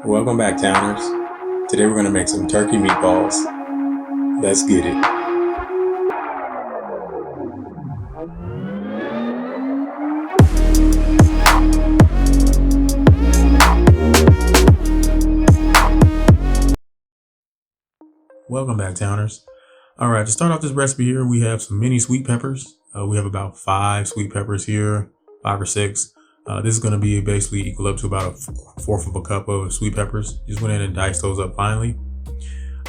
Welcome back, Towners. Today we're going to make some turkey meatballs. Let's get it. Welcome back, Towners. Alright, to start off this recipe here, we have some mini sweet peppers. We have about 5 sweet peppers here, 5 or 6. This is going to be basically equal up to about a fourth of a cup of sweet peppers. Just went in and diced those up finely.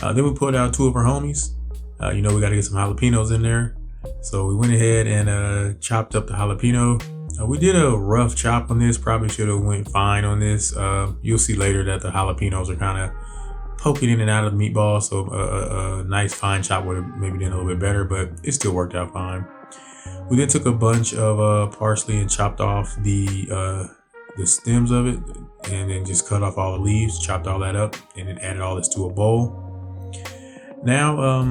Then we pulled out 2 of our homies. We got to get some jalapenos in there. So we went ahead and chopped up the jalapeno. We did a rough chop on this. Probably should have went fine on this. You'll see later that the jalapenos are kind of poking in and out of the meatball. So a nice fine chop would have maybe done a little bit better, but it still worked out fine. We then took a bunch of parsley and chopped off the stems of it, and then just cut off all the leaves, chopped all that up, and then added all this to a bowl. Now,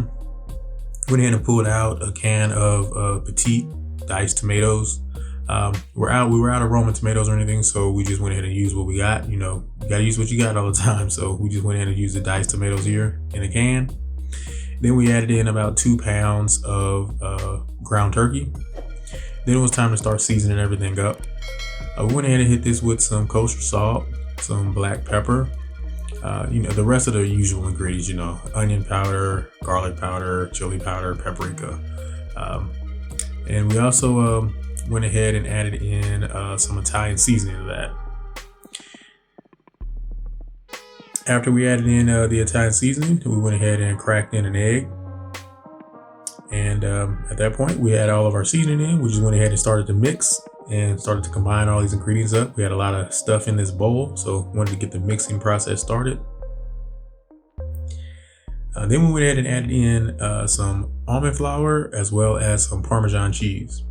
went ahead and pulled out a can of petite diced tomatoes. We were out of Roman tomatoes or anything, so we just went ahead and used what we got. You gotta use what you got all the time. So we just went ahead and used the diced tomatoes here in a can. Then we added in about 2 pounds of ground turkey. Then it was time to start seasoning everything up. We went ahead and hit this with some kosher salt, some black pepper, the rest of the usual ingredients, onion powder, garlic powder, chili powder, paprika. And we also went ahead and added in some Italian seasoning to that. After we added in the Italian seasoning, we went ahead and cracked in an egg. And at that point, we had all of our seasoning in. We just went ahead and started to mix and started to combine all these ingredients up. We had a lot of stuff in this bowl, so wanted to get the mixing process started. Then we went ahead and added in some almond flour as well as some Parmesan cheese.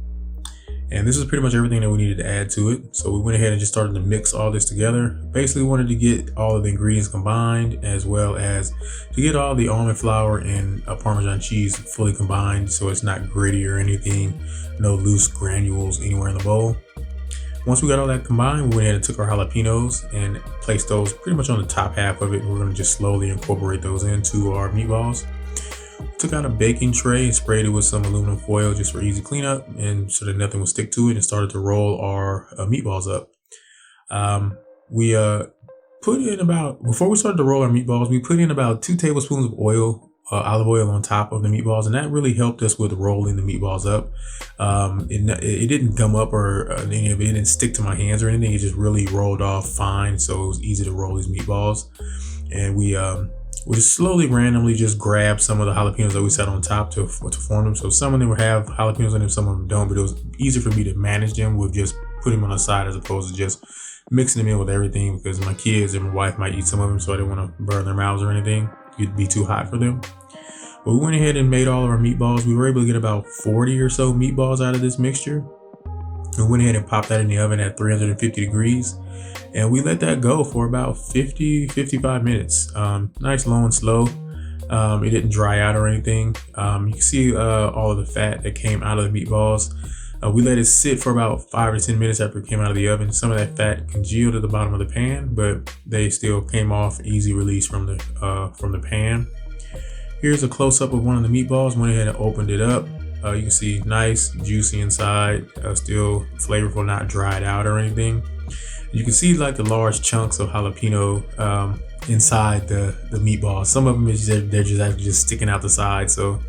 And this is pretty much everything that we needed to add to it. So we went ahead and just started to mix all this together. Basically wanted to get all of the ingredients combined, as well as to get all the almond flour and Parmesan cheese fully combined, so it's not gritty or anything, no loose granules anywhere in the bowl. Once we got all that combined, we went ahead and took our jalapenos and placed those pretty much on the top half of it. We're going to just slowly incorporate those into our meatballs. Took out a baking tray and sprayed it with some aluminum foil just for easy cleanup and so that nothing would stick to it, and started to roll our meatballs up. We put in before we started to roll our meatballs, we put in about 2 tablespoons of oil, olive oil on top of the meatballs, and that really helped us with rolling the meatballs up. It didn't gum up or any of it. It didn't stick to my hands or anything. It just really rolled off fine, so it was easy to roll these meatballs. And we just slowly, randomly just grabbed some of the jalapenos that we set on top to form them. So some of them would have jalapenos in them, some of them don't, but it was easier for me to manage them with just putting them on the side as opposed to just mixing them in with everything, because my kids and my wife might eat some of them, so I didn't want to burn their mouths or anything. It'd be too hot for them. But we went ahead and made all of our meatballs. We were able to get about 40 or so meatballs out of this mixture. We went ahead and popped that in the oven at 350 degrees. And we let that go for about 55 minutes. Nice, low and slow. It didn't dry out or anything. You can see all of the fat that came out of the meatballs. We let it sit for about 5 or 10 minutes after it came out of the oven. Some of that fat congealed at the bottom of the pan, but they still came off easy release from the pan. Here's a close-up of one of the meatballs. Went ahead and opened it up. You can see nice, juicy inside, still flavorful, not dried out or anything. You can see like the large chunks of jalapeno inside the meatballs. Some of them they're just actually just sticking out the side. So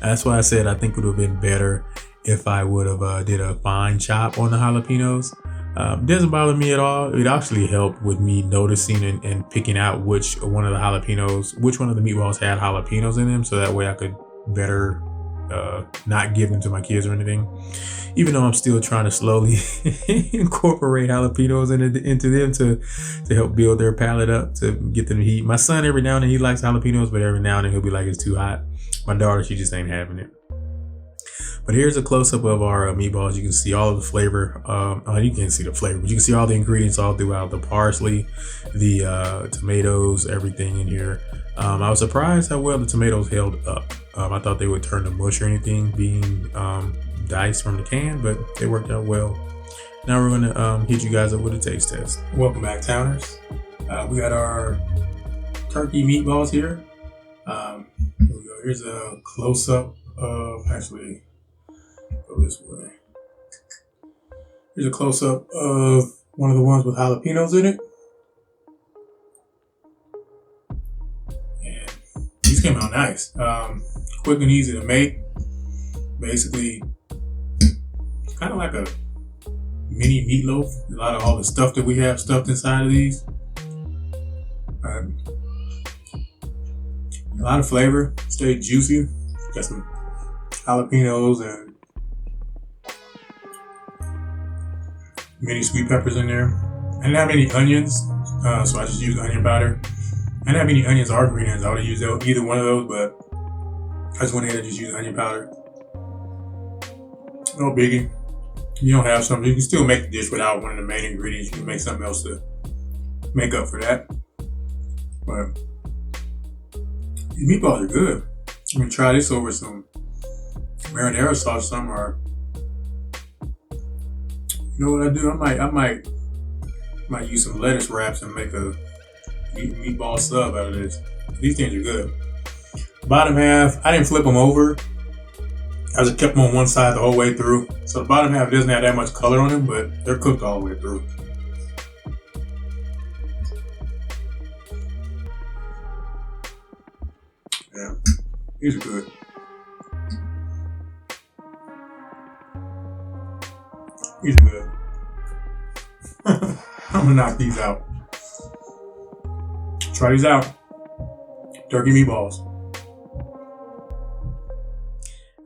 that's why I said I think it would have been better if I would have did a fine chop on the jalapenos. It doesn't bother me at all. It actually helped with me noticing and picking out which one of the meatballs had jalapenos in them, so that way I could better not give them to my kids or anything. Even though I'm still trying to slowly incorporate jalapenos into them to help build their palate up, to get them to eat. My son, every now and then he likes jalapenos, but every now and then he'll be like, it's too hot. My daughter, she just ain't having it. But here's a close-up of our meatballs. You can see all of the flavor. You can't see the flavor, but you can see all the ingredients all throughout. The parsley, the tomatoes, everything in here. I was surprised how well the tomatoes held up. I thought they would turn to mush or anything being diced from the can, but they worked out well. Now we're going to hit you guys up with a taste test. Welcome back, Towners. We got our turkey meatballs here. Here we go. Here's a close-up of, actually, go this way. Here's a close-up of one of the ones with jalapenos in it. And these came out nice. Quick and easy to make. Basically, it's kind of like a mini meatloaf. A lot of all the stuff that we have stuffed inside of these. A lot of flavor, stay juicy. Got some jalapenos and mini sweet peppers in there. I didn't have any onions, so I just used onion powder. I didn't have any onions or green onions. I would have used either one of those, but I just went ahead and just used onion powder. No biggie. If you don't have something, you can still make the dish without one of the main ingredients. You can make something else to make up for that. But these meatballs are good. I'm gonna try this over some marinara sauce or something, or you know what I do? I might use some lettuce wraps and make a meatball sub out of this. These things are good. Bottom half, I didn't flip them over. I just kept them on one side the whole way through. So the bottom half doesn't have that much color on them, but they're cooked all the way through. Yeah, these are good. These are good. I'm gonna knock these out. Try these out. Turkey meatballs.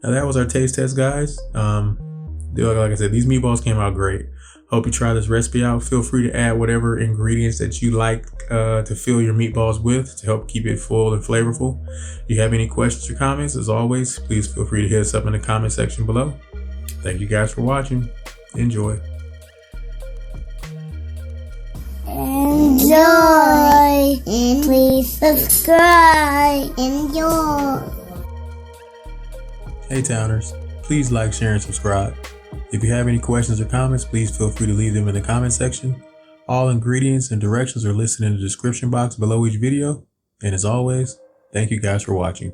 Now that was our taste test, guys. Like I said, these meatballs came out great. Hope you try this recipe out. Feel free to add whatever ingredients that you like to fill your meatballs with to help keep it full and flavorful. If you have any questions or comments, as always, please feel free to hit us up in the comment section below. Thank you guys for watching. Enjoy. Enjoy. And please subscribe. Enjoy. Hey Towners, please like, share, and subscribe. If you have any questions or comments, please feel free to leave them in the comment section. All ingredients and directions are listed in the description box below each video. And as always, thank you guys for watching.